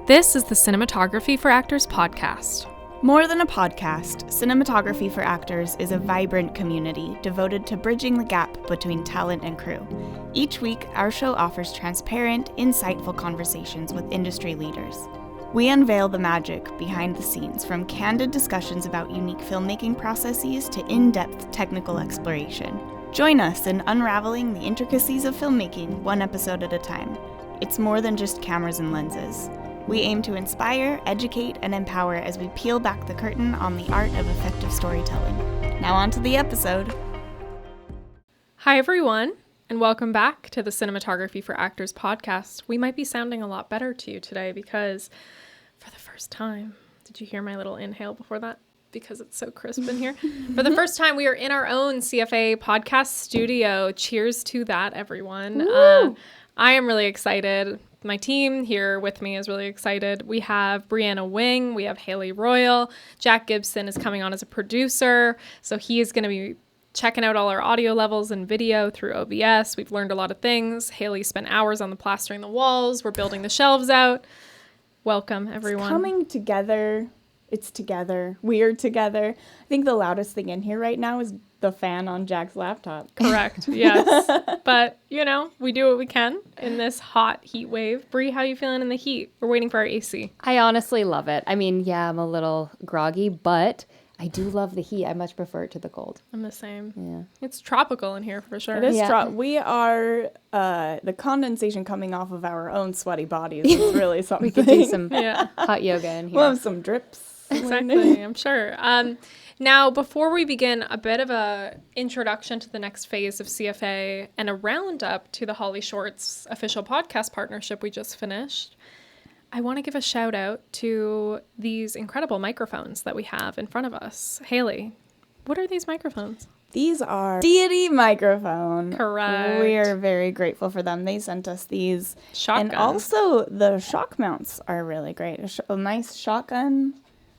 This is the Cinematography for Actors podcast. More than a podcast, Cinematography for Actors is a vibrant community devoted to bridging the gap between talent and crew. Each week, our show offers transparent, insightful conversations with industry leaders. We unveil the magic behind the scenes, from candid discussions about unique filmmaking processes to in-depth technical exploration. Join us in unraveling the intricacies of filmmaking, one episode at a time. It's more than just cameras and lenses. We aim to inspire, educate, and empower as we peel back the curtain on the art of effective storytelling. Now on to the episode. Hi, everyone, and welcome back to the Cinematography for Actors podcast. We might be sounding a lot better to you today because for the first time, did you hear my little inhale before that? Because it's so crisp in here. For the first time, we are in our own CFA podcast studio. Cheers to that, everyone. I am really excited. My team here with me is really excited. We have Brianna Wing, we have Haley Royal, Jack Gibson is coming on as a producer, so he is going to be checking out all our audio levels and video through OBS. We've learned a lot of things. Haley spent hours on the plastering the walls. We're building the shelves out. Welcome, everyone. It's coming together. It's together. We're together. I think the loudest thing in here right now is the fan on Jack's laptop. Correct. Yes. But, you know, we do what we can in this hot heat wave. Bree, how are you feeling in the heat? We're waiting for our AC. I honestly love it. I mean, yeah, I'm a little groggy, but I do love the heat. I much prefer it to the cold. I'm the same. Yeah. It's tropical in here for sure. It is we are, the condensation coming off of our own sweaty bodies is really something. We could do some hot yoga in here. We'll have some drips. Exactly, I'm sure. Now, before we begin, a bit of a introduction to the next phase of CFA and a roundup to the HollyShorts official podcast partnership we just finished. I want to give a shout out to these incredible microphones that we have in front of us. Haley, what are these microphones? These are Deity microphone. Correct. We are very grateful for them. They sent us these. Shotgun. And also the shock mounts are really great. A nice shotgun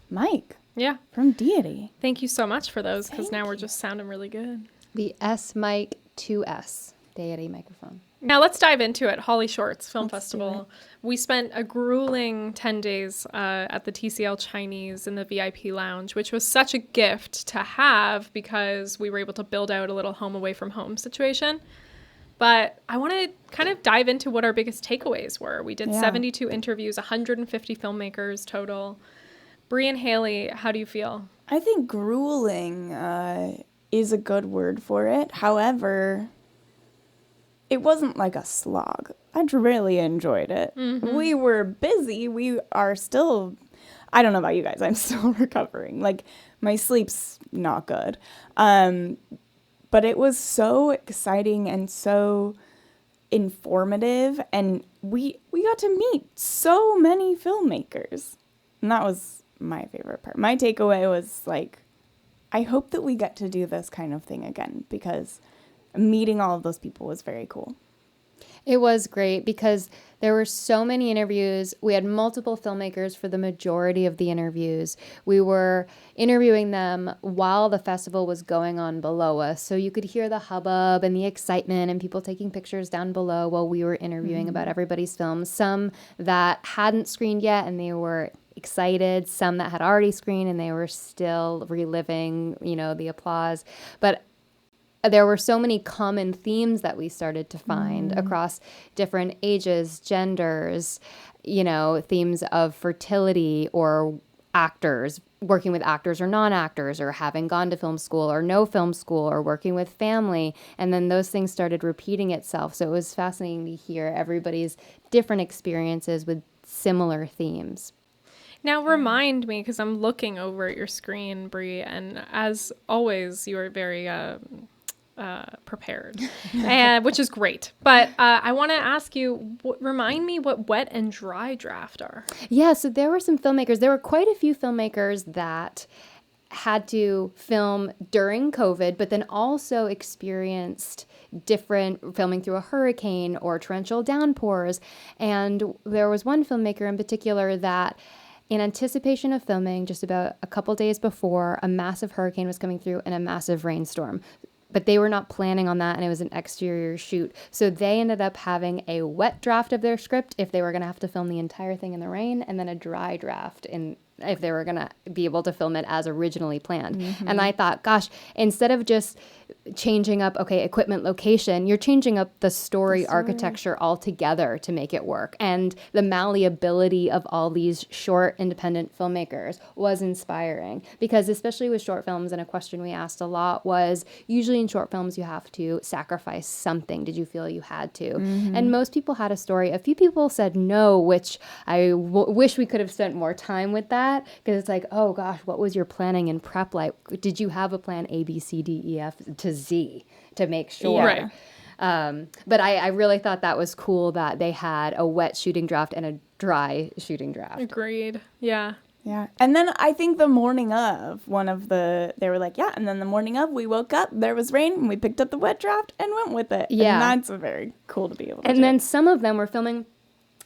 mic. Yeah. From Deity. Thank you so much for those, because now we're just sounding really good. The S-Mic 2S Deity microphone. Now let's dive into it. HollyShorts Film Festival. We spent a grueling 10 days at the TCL Chinese in the VIP lounge, which was such a gift to have because we were able to build out a little home away from home situation. But I want to kind of dive into what our biggest takeaways were. We did 72 interviews, 150 filmmakers total. Bree and Haley, how do you feel? I think grueling is a good word for it. However, it wasn't like a slog. I really enjoyed it. Mm-hmm. We were busy. We are still, I don't know about you guys, I'm still recovering. Like, my sleep's not good. But it was so exciting and so informative. And we got to meet so many filmmakers. And that was my favorite part. My takeaway was like, I hope that we get to do this kind of thing again, because meeting all of those people was very cool. It was great because there were so many interviews. We had multiple filmmakers for the majority of the interviews. We were interviewing them while the festival was going on below us. So you could hear the hubbub and the excitement and people taking pictures down below while we were interviewing about everybody's films. Some that hadn't screened yet and they were excited. Some that had already screened and they were still reliving, the applause. But there were so many common themes that we started to find across different ages, genders, themes of fertility or actors, working with actors or non-actors, or having gone to film school or no film school, or working with family. And then those things started repeating itself. So it was fascinating to hear everybody's different experiences with similar themes. Now remind me, because I'm looking over at your screen, Bree, and as always, you are very prepared, which is great. But I want to ask you, remind me what wet and dry draft are. Yeah, so there were some filmmakers. There were quite a few filmmakers that had to film during COVID, but then also experienced different filming through a hurricane or torrential downpours. And there was one filmmaker in particular that, in anticipation of filming, just about a couple days before, a massive hurricane was coming through and a massive rainstorm. but they were not planning on that, and it was an exterior shoot. So they ended up having a wet draft of their script if they were going to have to film the entire thing in the rain, and then a dry draft if they were going to be able to film it as originally planned. And I thought, gosh, instead of just changing up, okay, equipment, location, you're changing up the story architecture altogether to make it work. And the malleability of all these short independent filmmakers was inspiring, because especially with short films, and a question we asked a lot was, usually in short films you have to sacrifice something. Did you feel you had to? And most people had a story. A few people said no, which I wish we could have spent more time with that, because it's like, oh gosh, what was your planning and prep like? Did you have a plan A, B, C, D, E, F to Z to make sure? Right. But I really thought that was cool that they had a wet shooting draft and a dry shooting draft. Agreed. Yeah. Yeah. And then I think the morning of, they were like, yeah, and then the morning of, we woke up, there was rain, and we picked up the wet draft and went with it. Yeah. And that's very cool to be able to do. And then some of them were filming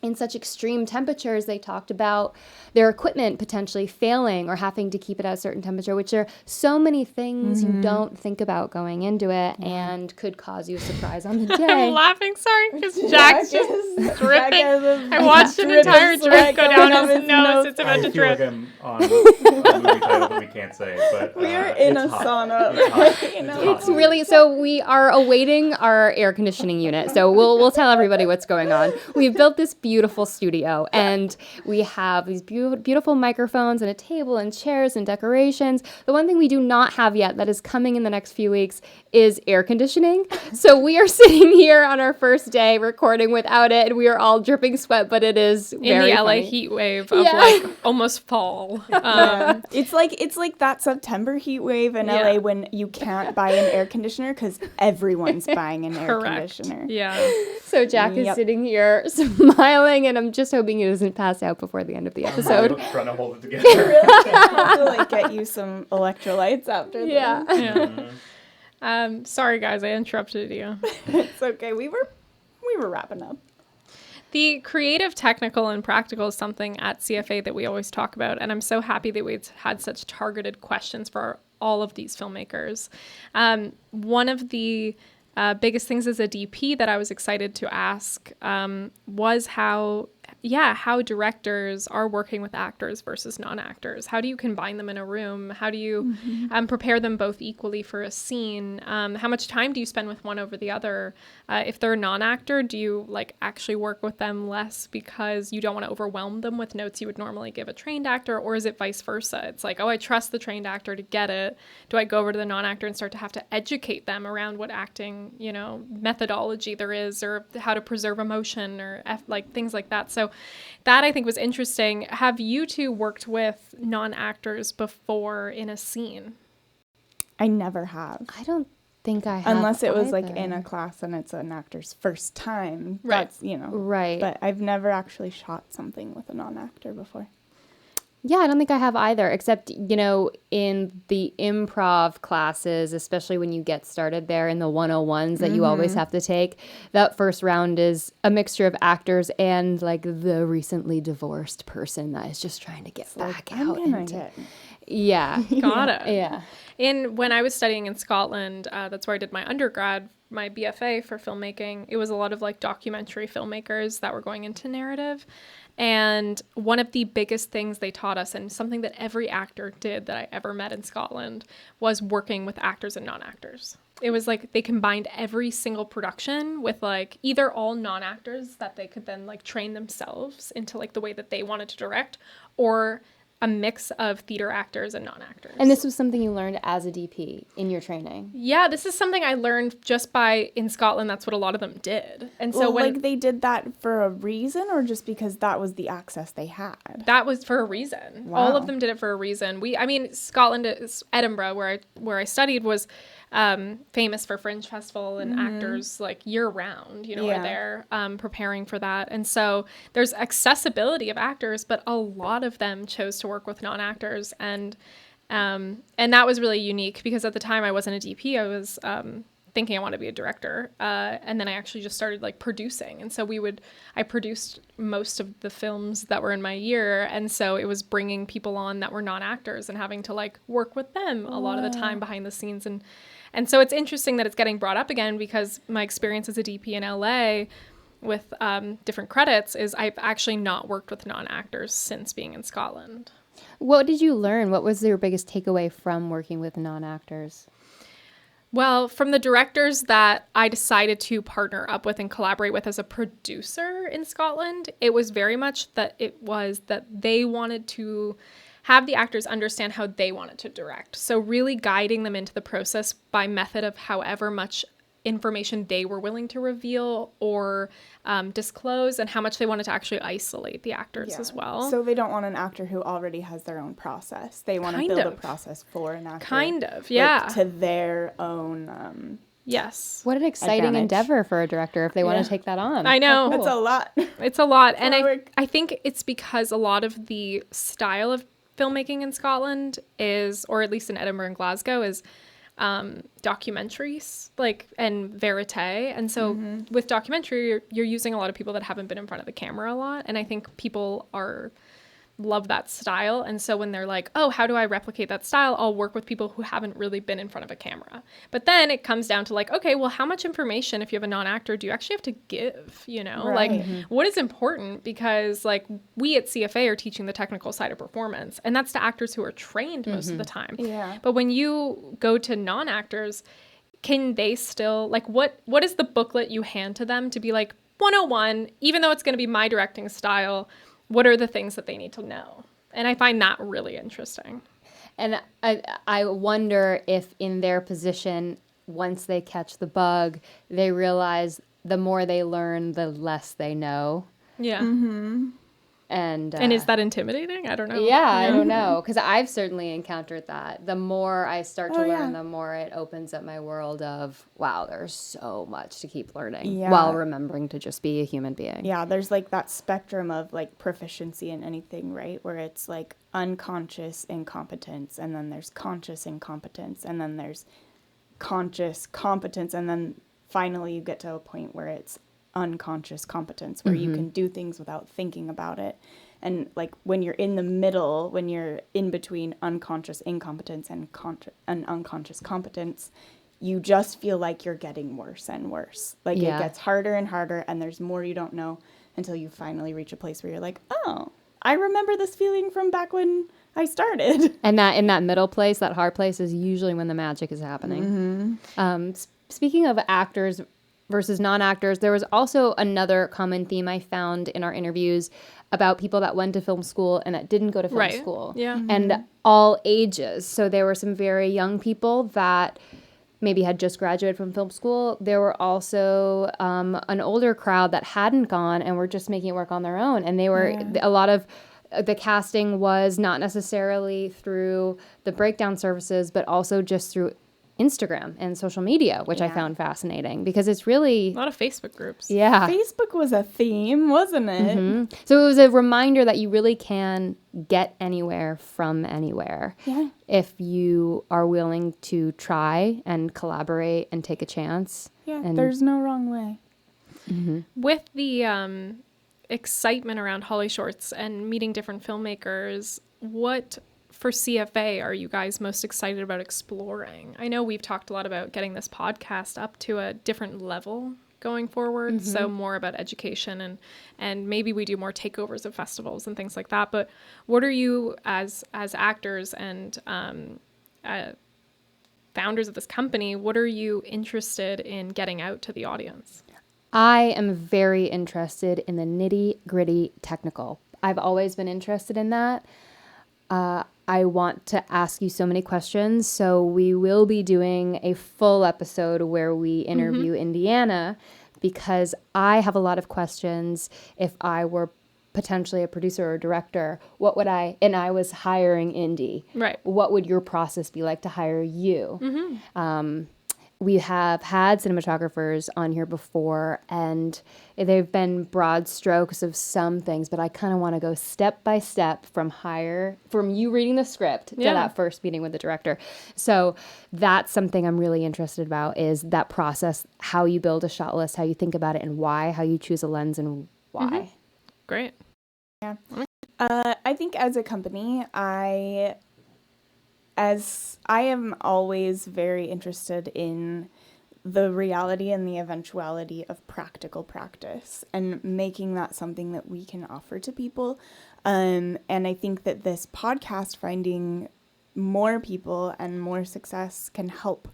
in such extreme temperatures. They talked about their equipment potentially failing or having to keep it at a certain temperature, which are so many things you don't think about going into it and could cause you a surprise on the day. I'm laughing, sorry, because Jack's just dripping. I watched an dripping entire drip sweat go going down off his his nose. nose. It's about I to feel like drip. I'm on a movie title that we can't say, but We are in it's a hot. sauna. It's hot. You know? hot. It's really, so we are awaiting our air conditioning unit. So we'll tell everybody what's going on. We've built this beautiful studio, and we have these beautiful microphones and a table and chairs and decorations. The one thing we do not have yet that is coming in the next few weeks is air conditioning. So we are sitting here on our first day recording without it, and we are all dripping sweat, but it is In very the LA funny. heat wave of Yeah. like almost fall. Yeah. It's like that September heat wave in Yeah. LA when you can't buy an air conditioner because everyone's buying an air Correct. conditioner. Yeah. So Jack is Yep. sitting here smiling, and I'm just hoping he doesn't pass out before the end of the I'm episode. trying to hold it together. I'll have to like get you some electrolytes after this. Yeah. Yeah. Sorry guys, I interrupted you. It's okay. We were wrapping up. The creative, technical, and practical is something at CFA that we always talk about, and I'm so happy that we've had such targeted questions for all of these filmmakers. One of the biggest things as a DP that I was excited to ask was how directors are working with actors versus non-actors. How do you combine them in a room? How do you prepare them both equally for a scene? How much time do you spend with one over the other? If they're a non-actor, do you like actually work with them less because you don't want to overwhelm them with notes you would normally give a trained actor? Or is it vice versa? It's like, oh, I trust the trained actor to get it. Do I go over to the non-actor and start to have to educate them around what acting, methodology there is, or how to preserve emotion, or like things like that? So that I think was interesting. Have you two worked with non-actors before in a scene? I never have. I don't think I have. Unless it was like either. in a class and it's an actor's first time. Right. That's, Right. But I've never actually shot something with a non-actor before. Yeah, I don't think I have either, except, in the improv classes, especially when you get started there in the 101s that you always have to take, that first round is a mixture of actors and like the recently divorced person that is just trying to get back out into. Yeah. Got it. Yeah. When I was studying in Scotland, that's where I did my undergrad, my BFA for filmmaking. It was a lot of like documentary filmmakers that were going into narrative. And one of the biggest things they taught us, and something that every actor did that I ever met in Scotland, was working with actors and non-actors. It was like they combined every single production with like either all non-actors that they could then like train themselves into like the way that they wanted to direct, or a mix of theater actors and non-actors. And this was something you learned as a DP in your training? Yeah, this is something I learned just in Scotland. That's what a lot of them did. And so like they did that for a reason, or just because that was the access they had? That was for a reason. Wow. All of them did it for a reason. Scotland, Edinburgh, where I studied, was famous for Fringe Festival and actors like year round, are there preparing for that. And so there's accessibility of actors, but a lot of them chose to work with non-actors. And that was really unique because at the time I wasn't a DP. I was thinking I wanted to be a director. And then I actually just started like producing. And so I produced most of the films that were in my year. And so it was bringing people on that were non-actors and having to like work with them a lot of the time behind the scenes. And so it's interesting that it's getting brought up again, because my experience as a DP in LA with different credits is I've actually not worked with non-actors since being in Scotland. What did you learn? What was your biggest takeaway from working with non-actors? Well, from the directors that I decided to partner up with and collaborate with as a producer in Scotland, it was very much that they wanted to have the actors understand how they wanted to direct. So really guiding them into the process by method of however much information they were willing to reveal or disclose, and how much they wanted to actually isolate the actors as well. So they don't want an actor who already has their own process. They want to build a process for an actor. Kind of, yeah. Like, to their own... Yes. What an exciting advantage. endeavor for a director if they want to take that on. I know. How cool. It's a lot. It's a lot. And work. I think it's because a lot of the style of filmmaking in Scotland is, or at least in Edinburgh and Glasgow, is documentaries, like, and verite. And so with documentary, you're using a lot of people that haven't been in front of the camera a lot. And I think people love that style. And so when they're like, oh, how do I replicate that style? I'll work with people who haven't really been in front of a camera. But then it comes down to like, okay, well, how much information, if you have a non-actor, do you actually have to give, you know? Right. Like, what is important? Because like we at CFA are teaching the technical side of performance, and that's to actors who are trained most of the time. Yeah. But when you go to non-actors, can they still, like, what is the booklet you hand to them to be like 101, even though it's going to be my directing style, what are the things that they need to know? And I find that really interesting. And I wonder if in their position, once they catch the bug, they realize the more they learn, the less they know. Yeah. And is that intimidating? I don't know. Yeah, I don't know. Because I've certainly encountered that. The more I start to learn, the more it opens up my world of, wow, there's so much to keep learning while remembering to just be a human being. Yeah, there's like that spectrum of like proficiency in anything, right? Where it's like unconscious incompetence, and then there's conscious incompetence, and then there's conscious competence, and then finally you get to a point where it's unconscious competence, where you can do things without thinking about it. And like when you're in the middle, when you're in between unconscious incompetence and unconscious competence, you just feel like you're getting worse and worse. Like it gets harder and harder, and there's more you don't know until you finally reach a place where you're like, oh, I remember this feeling from back when I started. And that in that middle place, that hard place, is usually when the magic is happening. Speaking of actors versus non-actors, there was also another common theme I found in our interviews about people that went to film school and that didn't go to film school. Yeah. And all ages. So there were some very young people that maybe had just graduated from film school. There were also an older crowd that hadn't gone and were just making it work on their own. And they were a lot of the casting was not necessarily through the breakdown services, but also just through Instagram and social media, which I found fascinating because it's really a lot of Facebook groups. Yeah. Facebook was a theme, wasn't it? So it was a reminder that you really can get anywhere from anywhere if you are willing to try and collaborate and take a chance. Yeah, and there's no wrong way. With the excitement around HollyShorts and meeting different filmmakers, what for CFA are you guys most excited about exploring? I know we've talked a lot about getting this podcast up to a different level going forward, so more about education and maybe we do more takeovers of festivals and things like that. But what are you as actors and founders of this company, what are you interested in getting out to the audience? I am very interested in the nitty-gritty technical. I've always been interested in that. I want to ask you so many questions, so we will be doing a full episode where we interview Indiana, because I have a lot of questions. If I were potentially a producer or director, and I was hiring Indy, Right. what would your process be like to hire you? We have had cinematographers on here before, and they've been broad strokes of some things, but I kind of want to go step by step from you reading the script to that first meeting with the director. So that's something I'm really interested about, is that process, how you build a shot list, how you think about it and why, how you choose a lens and why. Great. Yeah. I think as a company, I as I am always very interested in the reality and the eventuality of practical practice and making that something that we can offer to people. And I think that this podcast, finding more people and more success, can help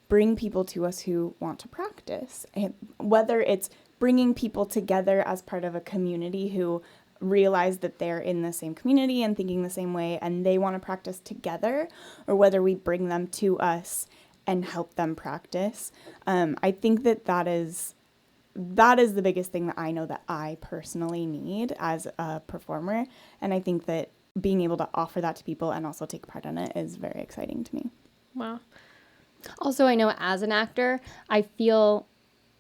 bring people to us who want to practice. And whether it's bringing people together as part of a community who realize that they're in the same community and thinking the same way and they want to practice together, or whether we bring them to us and help them practice. I think that is the biggest thing that I know that I personally need as a performer. And I think that being able to offer that to people and also take part in it is very exciting to me. Wow. Also, I know as an actor, I feel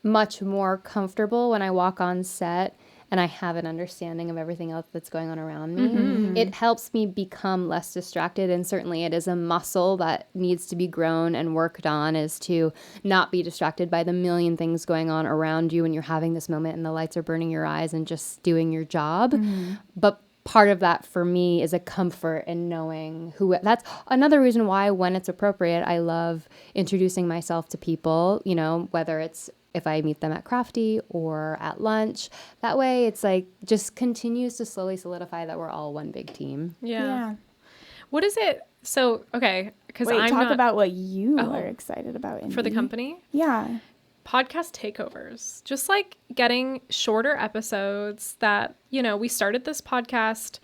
much more comfortable when I walk on set and I have an understanding of everything else that's going on around me. Mm-hmm. It helps me become less distracted, and certainly it is a muscle that needs to be grown and worked on, is to not be distracted by the million things going on around you when you're having this moment and the lights are burning your eyes and just doing your job. Mm-hmm. But part of that for me is a comfort in knowing who. That's another reason why, when it's appropriate, I love introducing myself to people, you know, whether it's if I meet them at Crafty or at lunch. That way it's like just continues to slowly solidify that we're all one big team. Yeah. What is it? So, okay, because Wait, I'm talk not about what you are excited about, Indy. for the company. Yeah. Podcast takeovers, just like getting shorter episodes that, you know, we started this podcast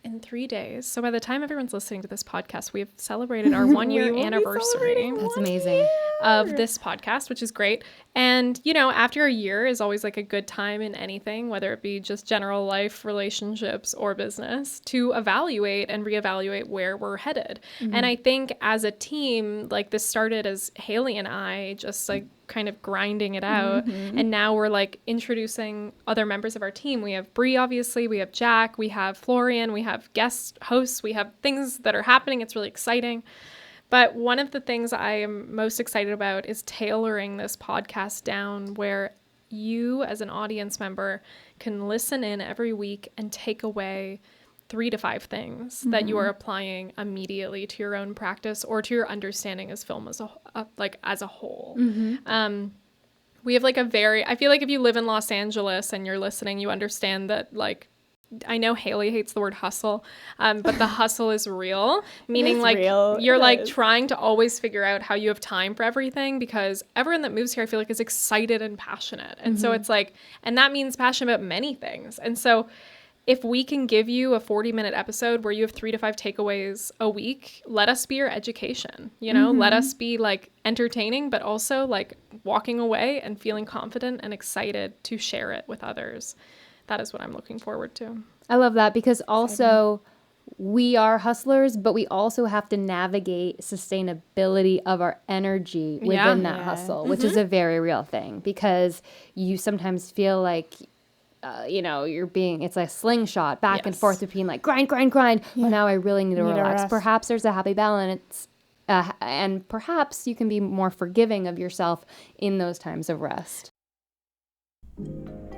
in 3 days. So by the time everyone's listening to this podcast, we've celebrated our 1 year anniversary. That's amazing. Of this podcast, which is great. And, you know, after a year is always like a good time in anything, whether it be just general life, relationships, or business, to evaluate and reevaluate where we're headed. Mm-hmm. And I think as a team, like this started as Haley and I just like kind of grinding it out. Mm-hmm. And now we're like introducing other members of our team. We have Bree, obviously, we have Jack, we have Florian, we have guest hosts, we have things that are happening. It's really exciting. But one of the things I am most excited about is tailoring this podcast down where you as an audience member can listen in every week and take away 3 to 5 things mm-hmm. that you are applying immediately to your own practice or to your understanding as film as a whole. Mm-hmm. We have like I feel like if you live in Los Angeles and you're listening, you understand that like, I know Haley hates the word hustle, but the hustle is real, meaning like real. You're like trying to always figure out how you have time for everything, because everyone that moves here, I feel like, is excited and passionate. And mm-hmm. so it's like, and that means passion about many things. And so if we can give you a 40-minute episode where you have 3 to 5 takeaways a week, let us be your education, you know, mm-hmm. let us be like entertaining, but also like walking away and feeling confident and excited to share it with others. That is what I'm looking forward to. I love that, because also we are hustlers, but we also have to navigate sustainability of our energy within that hustle, which mm-hmm. is a very real thing, because you sometimes feel like, you know, it's like a slingshot back and forth between like grind. Yeah. Well, now I really need to relax. Perhaps there's a happy balance. And perhaps you can be more forgiving of yourself in those times of rest.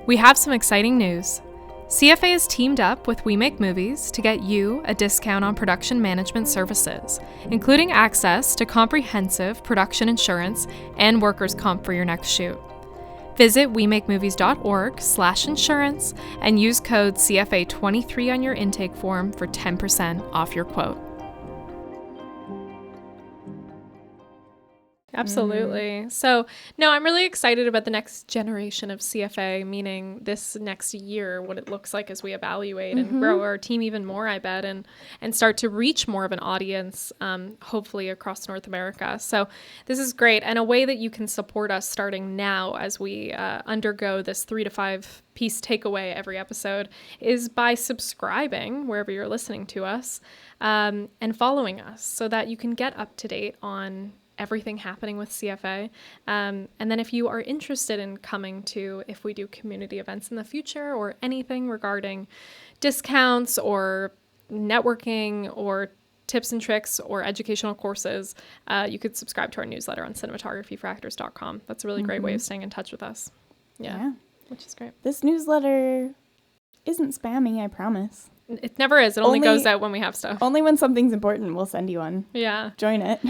We have some exciting news. CFA has teamed up with We Make Movies to get you a discount on production management services, including access to comprehensive production insurance and workers' comp for your next shoot. Visit wemakemovies.org/insurance and use code CFA23 on your intake form for 10% off your quote. Absolutely. So, no, I'm really excited about the next generation of CFA, meaning this next year, what it looks like as we evaluate mm-hmm. and grow our team even more, I bet, and start to reach more of an audience, hopefully across North America. So this is great. And a way that you can support us starting now as we undergo this 3 to 5 piece takeaway every episode is by subscribing wherever you're listening to us and following us so that you can get up to date on everything happening with CFA. And then if you are interested in coming to, if we do community events in the future or anything regarding discounts or networking or tips and tricks or educational courses, you could subscribe to our newsletter on cinematographyforactors.com. That's a really great way of staying in touch with us. Yeah. Which is great. This newsletter isn't spammy, I promise. It never is. It only Only- goes out when we have stuff. Only when something's important, we'll send you one. Yeah. Join it.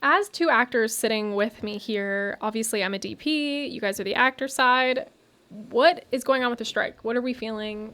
As two actors sitting with me here, obviously I'm a DP. You guys are the actor side. What is going on with the strike? What are we feeling?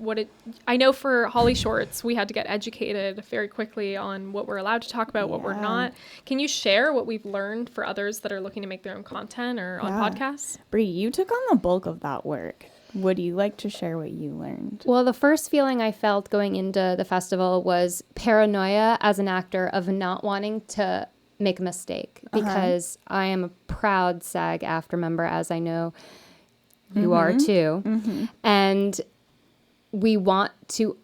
I know for HollyShorts, we had to get educated very quickly on what we're allowed to talk about, what we're not. Can you share what we've learned for others that are looking to make their own content or on podcasts? Bree, you took on the bulk of that work. Would you like to share what you learned? Well, the first feeling I felt going into the festival was paranoia as an actor of not wanting to make a mistake because I am a proud SAG-AFTRA member, as I know you are too. And we want to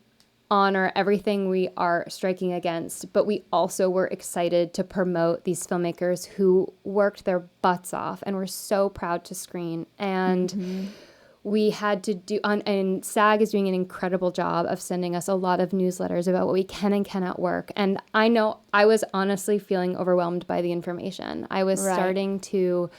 honor everything we are striking against, but we also were excited to promote these filmmakers who worked their butts off and were so proud to screen. And we had to do, and SAG is doing an incredible job of sending us a lot of newsletters about what we can and cannot work. And I know I was honestly feeling overwhelmed by the information. I was starting to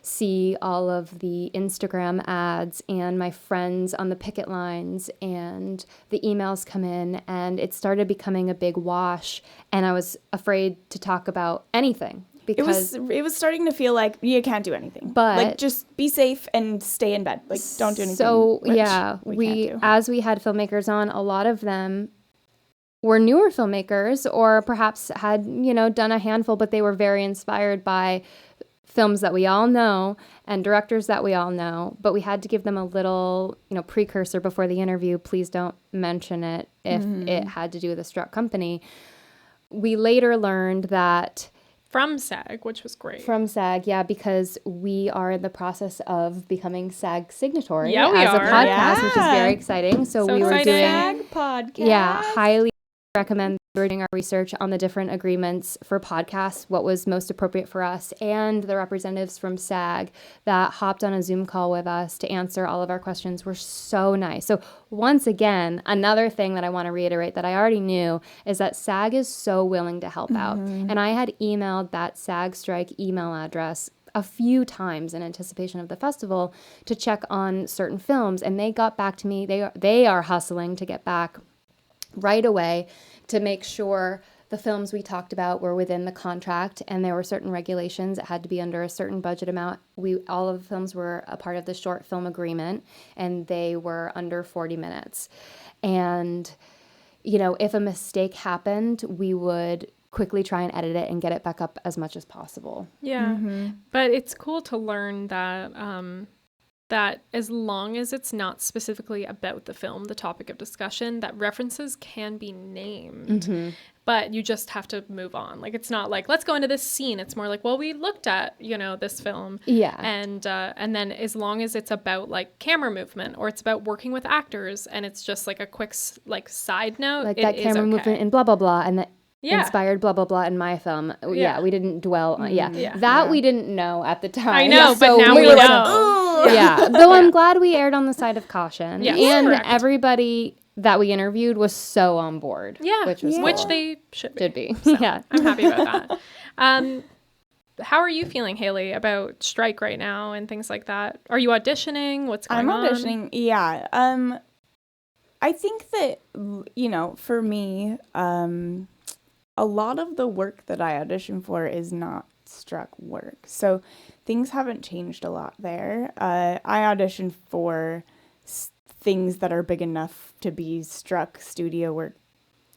see all of the Instagram ads and my friends on the picket lines and the emails come in, and it started becoming a big wash. And I was afraid to talk about anything. Because It was starting to feel like you can't do anything. But like, just be safe and stay in bed. Like, don't do anything. So which yeah, we can't do. as we had filmmakers on, a lot of them were newer filmmakers or perhaps had, done a handful, but they were very inspired by films that we all know and directors that we all know. But we had to give them a little, precursor before the interview. Please don't mention it if it had to do with a struck company. We later learned that From SAG, which was great. From SAG, yeah, because we are in the process of becoming SAG signatory Yeah, we as a are. podcast, which is very exciting. So we were exciting. doing, SAG podcast. yeah, highly recommend we were doing our research on the different agreements for podcasts, what was most appropriate for us, and the representatives from SAG that hopped on a Zoom call with us to answer all of our questions were so nice. So once again, another thing that I want to reiterate that I already knew is that SAG is so willing to help out. And I had emailed that SAG strike email address a few times in anticipation of the festival to check on certain films, and they got back to me. They are hustling to get back right away to make sure the films we talked about were within the contract, and there were certain regulations. It had to be under a certain budget amount. All of the films were a part of the short film agreement, and they were under 40 minutes. And, if a mistake happened, we would quickly try and edit it and get it back up as much as possible. Yeah. But it's cool to learn that that as long as it's not specifically about the film, the topic of discussion, that references can be named, but you just have to move on. Like, it's not like, let's go into this scene. It's more like, well, we looked at, this film. Yeah. And then as long as it's about like camera movement or it's about working with actors and it's just like a quick side note, Like it that is camera okay. movement in blah, blah, blah, and that Yeah. inspired blah, blah, blah in my film. Yeah, we didn't dwell on, Yeah. That we didn't know at the time. I know, but So now we were know. Yeah, though I'm glad we aired on the side of caution. Yes, and correct. everybody that we interviewed was so on board. Yeah, which was which cool. they should be. Should be. So, Yeah. I'm happy about that. How are you feeling, Haley, about strike right now and things like that? Are you auditioning? What's going on? I'm auditioning. Yeah. I think that, for me, a lot of the work that I audition for is not struck work. So things haven't changed a lot there. I audition for things that are big enough to be struck studio work,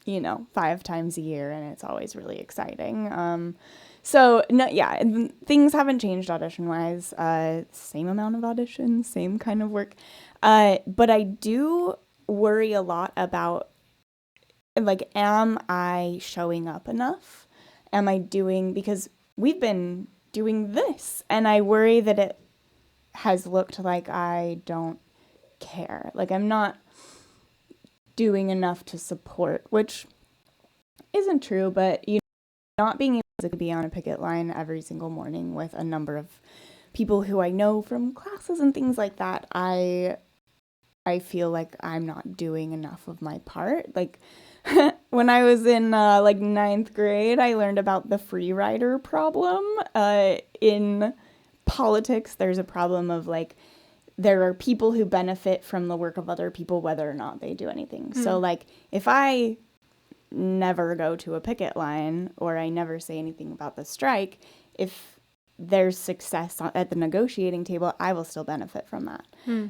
5 times a year, and it's always really exciting. So no, yeah, things haven't changed audition wise. Same amount of auditions, same kind of work. But I do worry a lot about, like, am I showing up enough? Am I doing, because we've been doing this, and I worry that it has looked like I don't care. Like, I'm not doing enough to support, which isn't true, but, not being able to be on a picket line every single morning with a number of people who I know from classes and things like that, I feel like I'm not doing enough of my part. Like, when I was in 9th grade, I learned about the free rider problem. In politics, there's a problem of, like, there are people who benefit from the work of other people, whether or not they do anything. So, like, if I never go to a picket line or I never say anything about the strike, if there's success at the negotiating table, I will still benefit from that.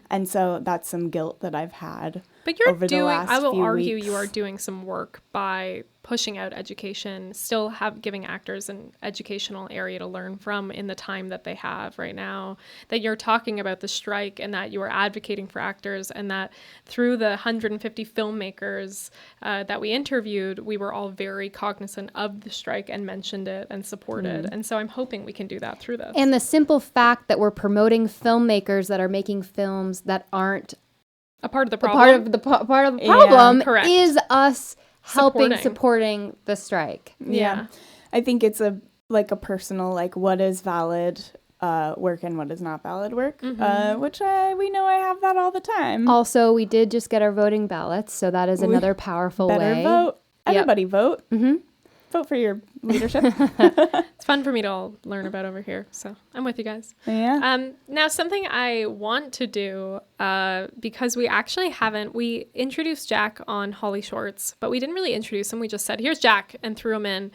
And so that's some guilt that I've had. But you're over the last I will few argue weeks. you are doing some work by pushing out education, still giving actors an educational area to learn from in the time that they have right now, that you're talking about the strike and that you are advocating for actors, and that through the 150 filmmakers that we interviewed, we were all very cognizant of the strike and mentioned it and supported. And so I'm hoping we can do that through this. And the simple fact that we're promoting filmmakers that are making films that aren't a part of the a problem. part of the problem correct. is us helping Supporting. supporting the strike. Yeah. I think it's a personal, like, what is valid work and what is not valid work, which we know I have that all the time. Also, we did just get our voting ballots, so that is another powerful Better way. vote. Everybody vote. Vote for your leadership. It's fun for me to all learn about over here. So I'm with you guys. Yeah. Now, something I want to do, because we introduced Jack on HollyShorts, but we didn't really introduce him. We just said, here's Jack, and threw him in.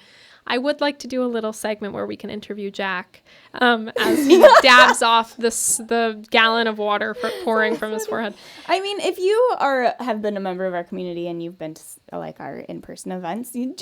I would like to do a little segment where we can interview Jack as he dabs off the gallon of water pouring from his forehead. I mean, if you have been a member of our community and you've been to like our in-person events, you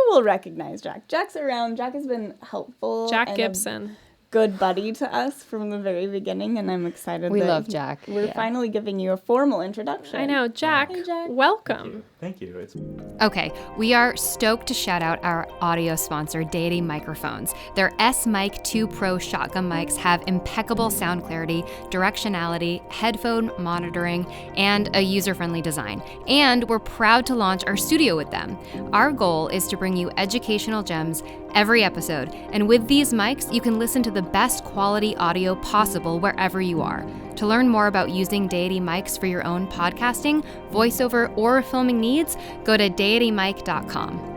will recognize Jack. Jack's around. Jack has been helpful. Jack and Gibson. good buddy to us from the very beginning, and I'm excited. We love Jack. We're finally giving you a formal introduction. I know, Jack. Hey, Jack. Welcome. Thank you. It's Okay, we are stoked to shout out our audio sponsor, Deity Microphones. Their S-Mic 2 Pro shotgun mics have impeccable sound clarity, directionality, headphone monitoring, and a user-friendly design. And we're proud to launch our studio with them. Our goal is to bring you educational gems every episode, and with these mics, you can listen to the best quality audio possible wherever you are. To learn more about using Deity mics for your own podcasting, voiceover, or filming needs, go to deitymic.com.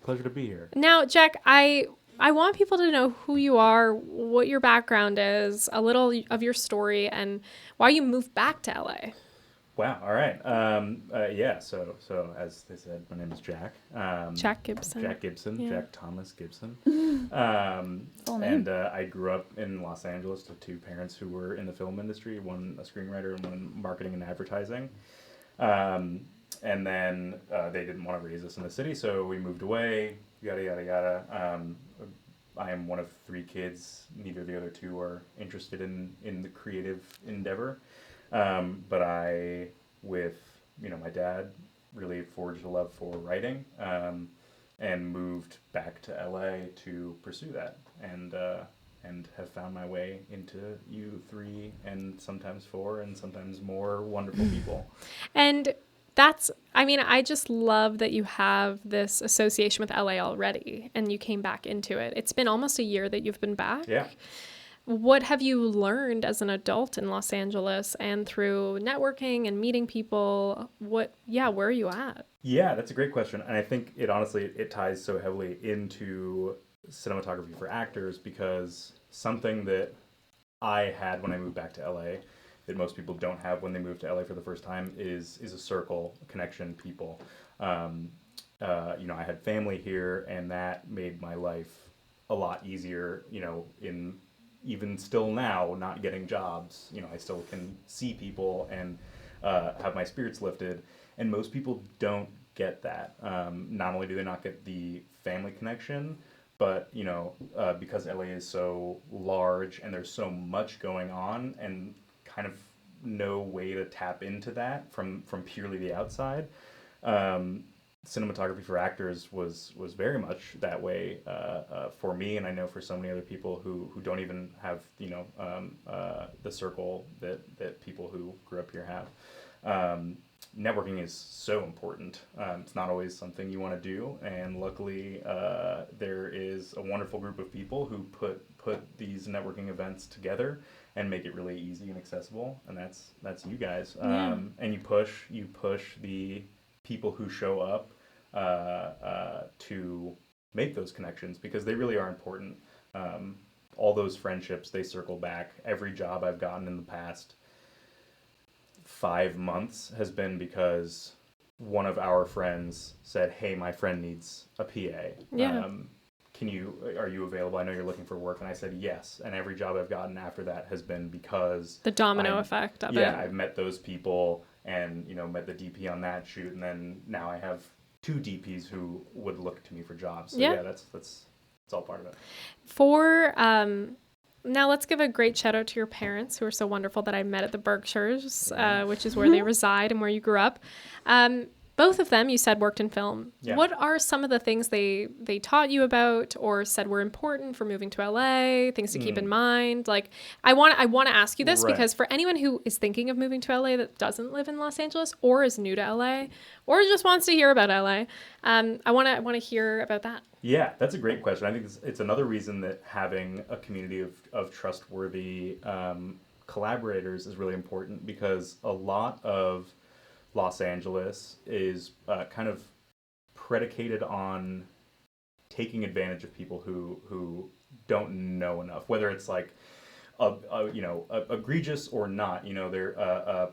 pleasure to be here. Now, Jack, I want people to know who you are, what your background is, a little of your story, and why you moved back to LA. Wow. All right. Yeah. So as they said, my name is Jack. Jack Gibson. Jack Gibson. Yeah. Jack Thomas Gibson. Full name. And I grew up in Los Angeles to two parents who were in the film industry, one a screenwriter and one in marketing and advertising. And then they didn't want to raise us in the city, so we moved away, yada, yada, yada. I am one of three kids. Neither of the other two are interested in the creative endeavor. But I, with my dad, really forged a love for writing, and moved back to LA to pursue that, and have found my way into you three, and sometimes four, and sometimes more wonderful people. And I just love that you have this association with LA already, and you came back into it. It's been almost a year that you've been back. Yeah. What have you learned as an adult in Los Angeles and through networking and meeting people? Where are you at? Yeah, that's a great question. And I think it ties so heavily into cinematography for actors, because something that I had when I moved back to LA that most people don't have when they move to LA for the first time is a circle, connection, people. I had family here, and that made my life a lot easier, in even still now, not getting jobs, I still can see people and have my spirits lifted. And most people don't get that. Not only do they not get the family connection, but, because LA is so large and there's so much going on and kind of no way to tap into that from purely the outside. Cinematography for actors was very much that way for me, and I know for so many other people who don't even have the circle that people who grew up here have. Networking is so important. It's not always something you want to do, and luckily there is a wonderful group of people who put these networking events together and make it really easy and accessible, and that's you guys. And you push the people who show up to make those connections, because they really are important. all those friendships, they circle back. Every job I've gotten in the past 5 months has been because one of our friends said, "Hey, my friend needs a PA. Yeah. Are you available? I know you're looking for work." And I said yes. And every job I've gotten after that has been because The domino effect of it. Yeah, I've met those people and, met the DP on that shoot, and then now I have 2 DPs who would look to me for jobs. So Yeah. that's all part of it. For now, let's give a great shout out to your parents, who are so wonderful, that I met at the Berkshires, which is where they reside and where you grew up. Both of them, you said, worked in film. Yeah. What are some of the things they taught you about or said were important for moving to LA, things to keep in mind? Like, I want to ask you this because for anyone who is thinking of moving to LA that doesn't live in Los Angeles or is new to LA or just wants to hear about LA, I want to hear about that. Yeah, that's a great question. I think it's another reason that having a community of trustworthy collaborators is really important, because a lot of Los Angeles is kind of predicated on taking advantage of people who don't know enough, whether it's like egregious or not.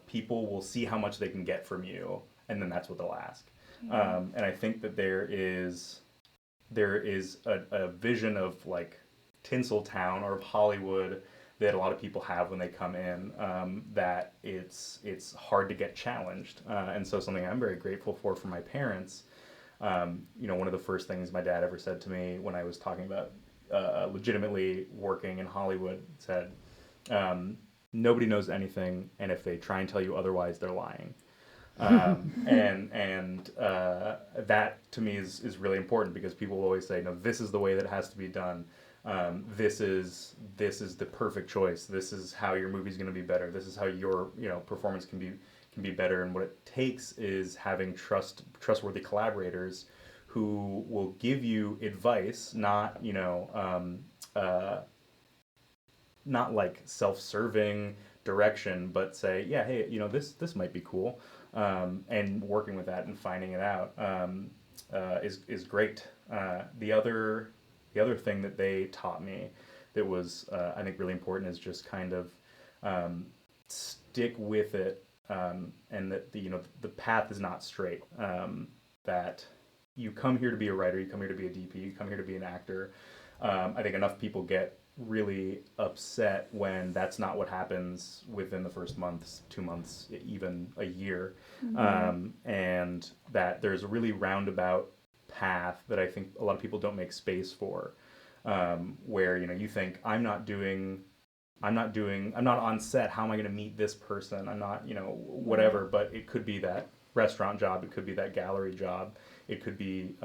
People will see how much they can get from you, and then that's what they'll ask. And I think that there is a vision of like Tinseltown or of Hollywood that a lot of people have when they come in, that it's hard to get challenged. And so something I'm very grateful for my parents, one of the first things my dad ever said to me when I was talking about legitimately working in Hollywood, said, nobody knows anything, and if they try and tell you otherwise, they're lying. And that to me is really important, because people will always say, no, this is the way that it has to be done. This is the perfect choice. This is how your movie's going to be better. This is how your performance can be better. And what it takes is having trustworthy collaborators who will give you advice, not not like self-serving direction, but say, yeah, hey, this might be cool, and working with that and finding it out is great. The other thing that they taught me that was, I think, really important is just kind of stick with it, and that the path is not straight. That you come here to be a writer, you come here to be a DP, you come here to be an actor. I think enough people get really upset when that's not what happens within the first month, 2 months, even a year, and that there's a really roundabout path that I think a lot of people don't make space for, where you think, I'm not on set, how am I going to meet this person, I'm not whatever, but it could be that restaurant job, it could be that gallery job, it could be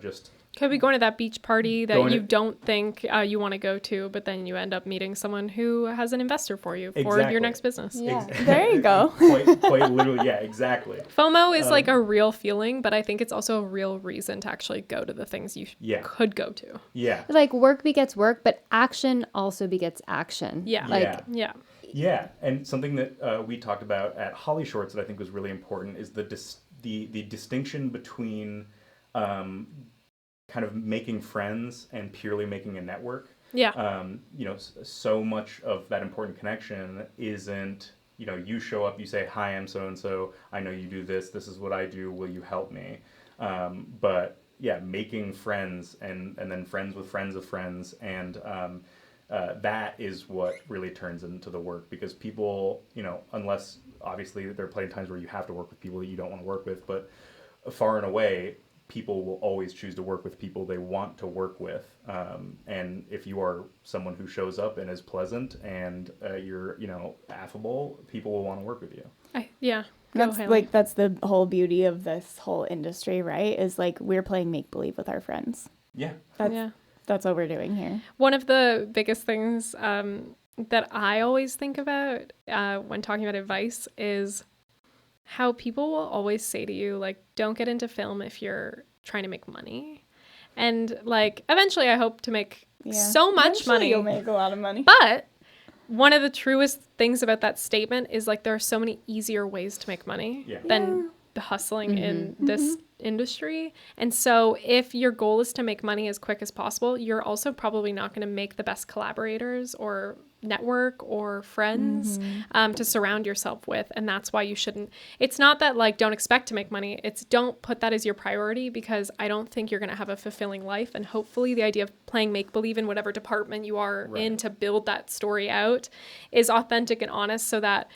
just could be going to that beach party that you don't think you want to go to, but then you end up meeting someone who has an investor for you for your next business. Yeah. There you go. quite literally, yeah, exactly. FOMO is like a real feeling, but I think it's also a real reason to actually go to the things you could go to. Yeah. Like work begets work, but action also begets action. Yeah. Yeah. Yeah, and something that we talked about at HollyShorts that I think was really important is the distinction between kind of making friends and purely making a network. Yeah. So much of that important connection isn't, you show up, you say, hi, I'm so-and-so, I know you do this is what I do, will you help me? But yeah, making friends and then friends with friends of friends, and that is what really turns into the work, because people, unless obviously there are plenty of times where you have to work with people that you don't want to work with, but far and away, people will always choose to work with people they want to work with. And if you are someone who shows up and is pleasant and you're, affable, people will want to work with you. That's the whole beauty of this whole industry, right? Is like we're playing make-believe with our friends. Yeah. That's what we're doing here. One of the biggest things that I always think about when talking about advice is how people will always say to you, like, don't get into film if you're trying to make money. And like, eventually I hope to make so much money. You'll make a lot of money. But one of the truest things about that statement is like, there are so many easier ways to make money than hustling in this industry. And so if your goal is to make money as quick as possible, you're also probably not going to make the best collaborators or network or friends to surround yourself with. And that's why you shouldn't. It's not that like don't expect to make money. It's don't put that as your priority, because I don't think you're going to have a fulfilling life. And hopefully the idea of playing make-believe in whatever department you are in to build that story out is authentic and honest, so that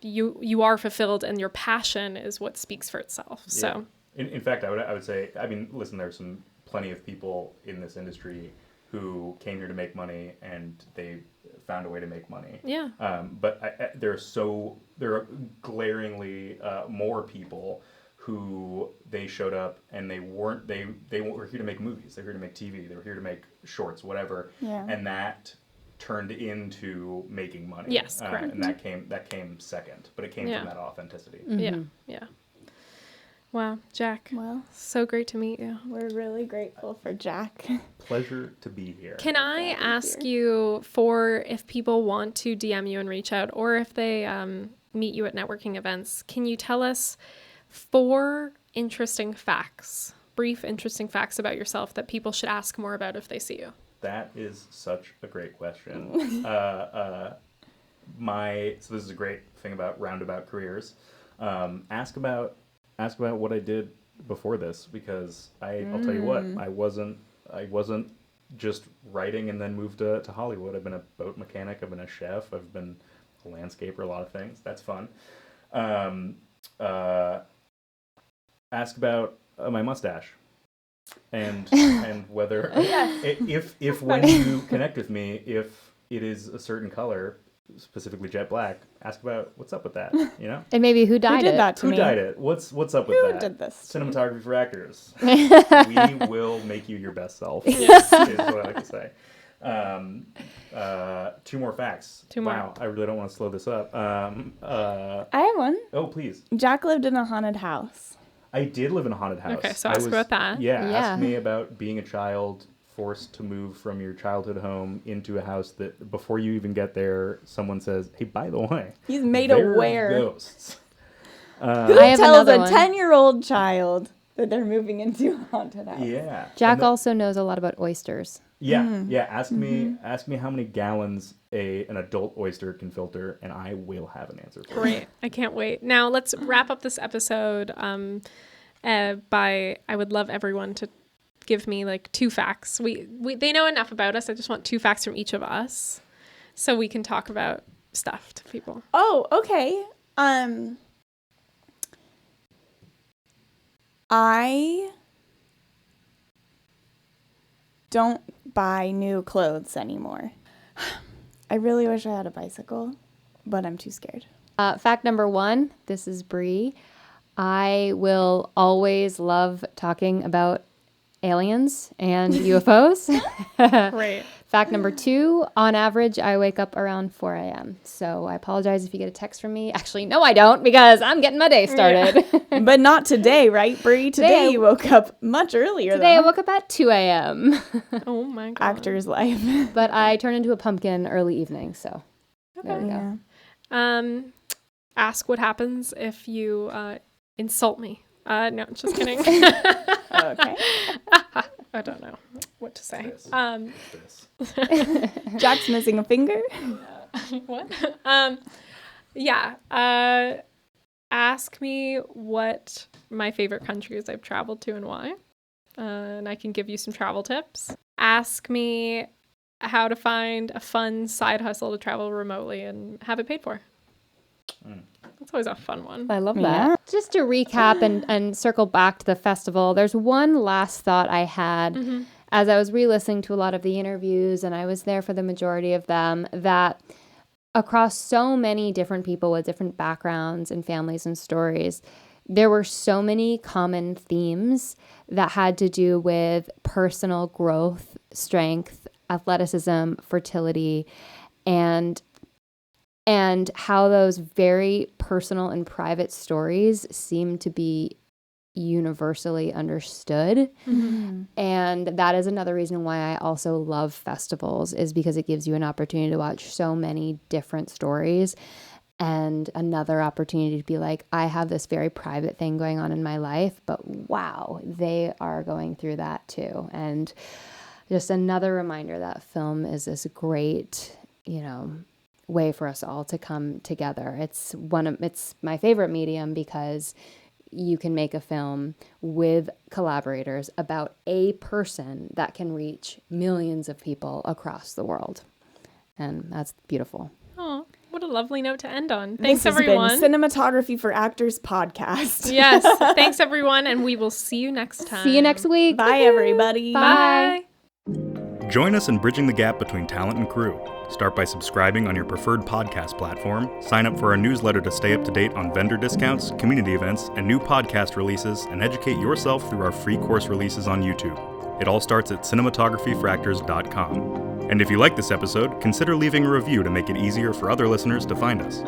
you are fulfilled and your passion is what speaks for itself. Yeah. So in fact, I would say, I mean, listen, there's plenty of people in this industry who came here to make money and they found a way to make money. Yeah. But there are glaringly more people who they showed up and they were here to make movies. They were here to make TV. They were here to make shorts, whatever. Yeah. And that turned into making money. Yes, correct. And that came second, but it came from that authenticity. Yeah. Wow, Jack. Well, so great to meet you. We're really grateful for Jack. Pleasure to be here. Can I ask you for if people want to DM you and reach out, or if they meet you at networking events, can you tell us 4 interesting facts, brief interesting facts about yourself that people should ask more about if they see you? That is such a great question. So this is a great thing about Roundabout Careers. Ask about what I did before this, because I'll tell you what, I wasn't just writing and then moved to Hollywood. I've been a boat mechanic, I've been a chef, I've been a landscaper, a lot of things. That's fun. Ask about my mustache. And whether if when you connect with me, if it is a certain color, specifically jet black, ask about what's up with that, you know? And maybe who dyed it? Who dyed it? What's up with that? Who did this? Cinematography for actors. We will make you your best self. Is what I like to say. 2 more facts. 2 more. Wow, I really don't want to slow this up. I have one. Oh, please. Jack lived in a haunted house. I did live in a haunted house. Okay, so ask about that. Yeah, ask me about being a child forced to move from your childhood home into a house that before you even get there, someone says, hey, by the way, he's made aware. Ghosts. Who tells a 10-year-old child that they're moving into a haunted house? Yeah. Jack also knows a lot about oysters. Yeah, yeah. Ask me how many gallons an adult oyster can filter, and I will have an answer for you. Great. I can't wait. Now let's wrap up this episode I would love everyone to give me like 2 facts. They know enough about us. I just want 2 facts from each of us so we can talk about stuff to people. Oh, okay. I don't buy new clothes anymore. I really wish I had a bicycle, but I'm too scared. Fact number 1, this is Bree. I will always love talking about aliens and UFOs. Right. Fact number 2, on average, I wake up around 4 a.m. So I apologize if you get a text from me. Actually, no, I don't, because I'm getting my day started. Yeah. But not today, right, Bree? Today you woke up much earlier. Today I woke up at 2 a.m. Oh my God. Actor's life. But I turn into a pumpkin early evening, so there we go. Yeah. Ask what happens if you insult me. No, just kidding. Okay. I don't know what to say. Jack's missing a finger. What? Yeah. Ask me what my favorite countries I've traveled to and why. And I can give you some travel tips. Ask me how to find a fun side hustle to travel remotely and have it paid for. That's always a fun one. I love that. Yeah. Just to recap and circle back to the festival, there's one last thought I had as I was re-listening to a lot of the interviews, and I was there for the majority of them, that across so many different people with different backgrounds and families and stories, there were so many common themes that had to do with personal growth, strength, athleticism, fertility, and how those very personal and private stories seem to be universally understood. And that is another reason why I also love festivals, is because it gives you an opportunity to watch so many different stories and another opportunity to be like, I have this very private thing going on in my life, but wow, they are going through that too. And just another reminder that film is this great, way for us all to come together. It's my favorite medium because you can make a film with collaborators about a person that can reach millions of people across the world. And that's beautiful. Oh, what a lovely note to end on. Thanks, this has everyone. Been Cinematography for Actors podcast. Yes. Thanks, everyone. And we will see you next time. See you next week. Bye, everybody. Bye. Join us in bridging the gap between talent and crew. Start by subscribing on your preferred podcast platform, sign up for our newsletter to stay up to date on vendor discounts, community events, and new podcast releases, and educate yourself through our free course releases on YouTube. It all starts at cinematographyforactors.com. And if you like this episode, consider leaving a review to make it easier for other listeners to find us.